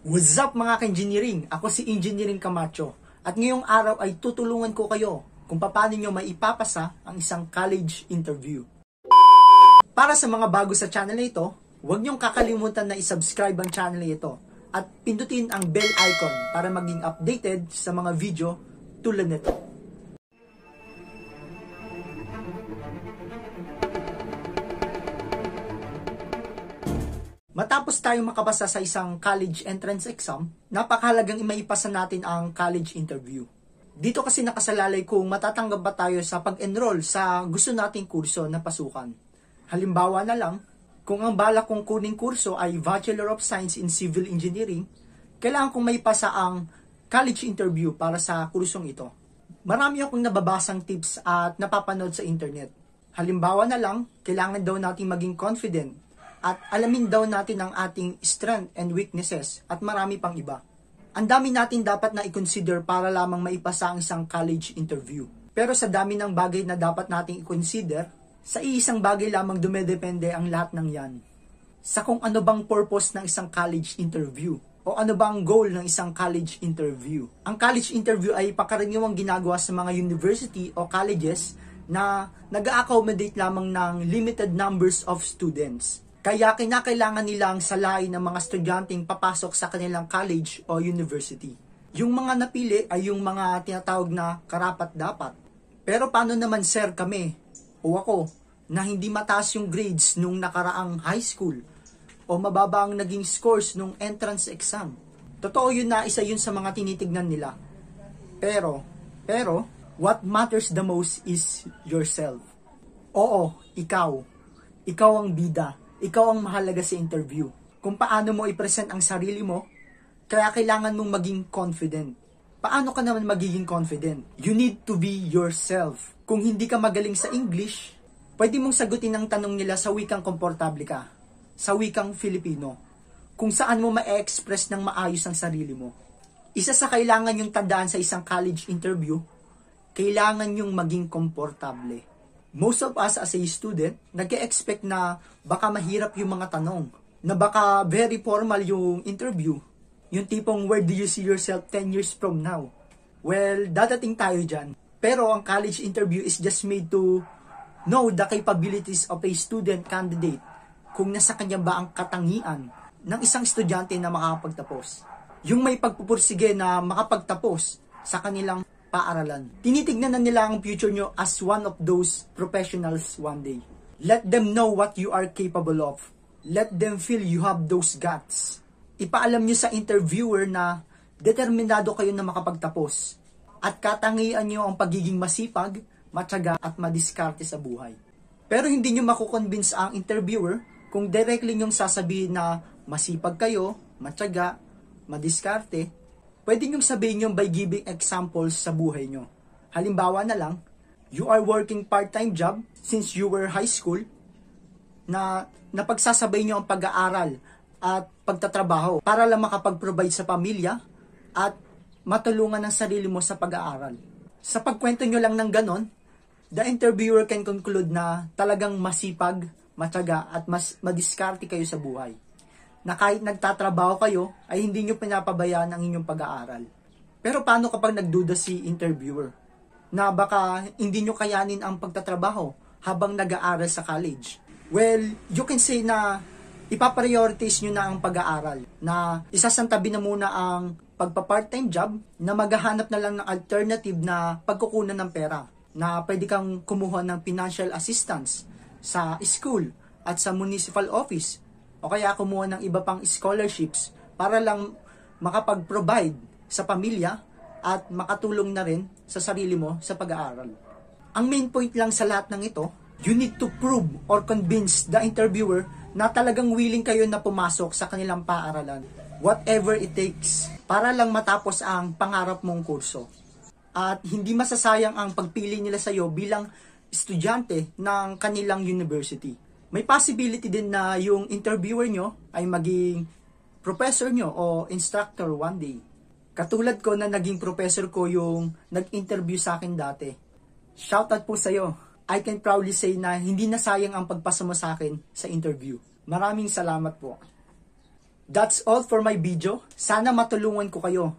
What's up mga ka-engineering? Ako si Engineering Camacho at ngayong araw ay tutulungan ko kayo kung paano nyo maipapasa ang isang college interview. Para sa mga bago sa channel na ito, huwag nyong kakalimutan na isubscribe ang channel na ito at pindutin ang bell icon para maging updated sa mga video tulad nito. Matapos tayong makapasa sa isang college entrance exam, napakahalagang maipasa natin ang college interview. Dito kasi nakasalalay kung matatanggap ba tayo sa pag-enroll sa gusto nating kurso na pasukan. Halimbawa na lang, kung ang balak kong kuning kurso ay Bachelor of Science in Civil Engineering, kailangan kong maipasa ang college interview para sa kursong ito. Marami akong nababasang tips at napapanood sa internet. Halimbawa na lang, kailangan daw nating maging confident at alamin daw natin ang ating strength and weaknesses at marami pang iba. Ang dami natin dapat na i-consider para lamang maipasa ang isang college interview. Pero sa dami ng bagay na dapat nating i-consider, sa iisang bagay lamang dumedepende ang lahat ng yan. Sa kung ano bang purpose ng isang college interview o ano bang goal ng isang college interview. Ang college interview ay pangkaraniwang ginagawa sa mga university o colleges na nag-accommodate lamang ng limited numbers of students. Kaya kinakailangan nilang salain ng mga estudyanteng papasok sa kanilang college o university. Yung mga napili ay yung mga tinatawag na karapat-dapat. Pero paano naman sir kami o ako na hindi mataas yung grades nung nakaraang high school o mababa ang naging scores nung entrance exam? Totoo yun na isa yun sa mga tinitignan nila. Pero, what matters the most is yourself. Oo, ikaw. Ikaw ang bida. Ikaw ang mahalaga sa interview. Kung paano mo i-present ang sarili mo, kaya kailangan mong maging confident. Paano ka naman magiging confident? You need to be yourself. Kung hindi ka magaling sa English, pwede mong sagutin ang tanong nila sa wikang komportable ka, sa wikang Filipino, kung saan mo ma-express ng maayos ang sarili mo. Isa sa kailangan yung tandaan sa isang college interview, kailangan yung maging komportable. Most of us as a student, nag-expect na baka mahirap yung mga tanong, na baka very formal yung interview. Yung tipong, where do you see yourself 10 years from now? Well, dadating tayo dyan. Pero ang college interview is just made to know the capabilities of a student candidate, kung nasa kanya ba ang katangian ng isang estudyante na makakapagtapos. Yung may pagpupursige na makapagtapos sa kanilang paaralan. Tinitignan na nila ang future nyo as one of those professionals one day. Let them know what you are capable of. Let them feel you have those guts. Ipaalam nyo sa interviewer na determinado kayo na makapagtapos at katangian nyo ang pagiging masipag, matyaga at madiskarte sa buhay. Pero hindi nyo makukonvince ang interviewer kung directly nyong sasabihin na masipag kayo, matyaga, madiskarte. Pwede nyong sabihin nyo by giving examples sa buhay nyo. Halimbawa na lang, you are working part-time job since you were high school na napagsasabay nyo ang pag-aaral at pagtatrabaho para lang makapag-provide sa pamilya at matulungan ang sarili mo sa pag-aaral. Sa pagkwento nyo lang ng ganon, the interviewer can conclude na talagang masipag, matyaga at madiskarte kayo sa buhay. Na kahit nagtatrabaho kayo, ay hindi nyo pinapabayaan ang inyong pag-aaral. Pero paano kapag nagduda si interviewer? Na baka hindi nyo kayanin ang pagtatrabaho habang nag-aaral sa college? Well, you can say na ipaprioritize nyo na ang pag-aaral. Na isasantabi na muna ang pagpa-part-time job na maghahanap na lang ng alternative na pagkukunan ng pera. Na pwede kang kumuha ng financial assistance sa school at sa municipal office o kaya kumuha ng iba pang scholarships para lang makapag-provide sa pamilya at makatulong na rin sa sarili mo sa pag-aaral. Ang main point lang sa lahat ng ito, you need to prove or convince the interviewer na talagang willing kayo na pumasok sa kanilang paaralan, whatever it takes, para lang matapos ang pangarap mong kurso. At hindi masasayang ang pagpili nila sa iyo bilang estudyante ng kanilang university. May possibility din na yung interviewer nyo ay maging professor nyo o instructor one day. Katulad ko na naging professor ko yung nag-interview sa akin dati. Shoutout po sa'yo. I can proudly say na hindi nasayang ang pagpasa mo sa akin sa interview. Maraming salamat po. That's all for my video. Sana matulungan ko kayo.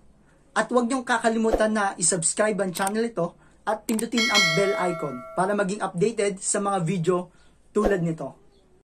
At huwag niyong kakalimutan na isubscribe ang channel ito at pindutin ang bell icon para maging updated sa mga video tulad nito.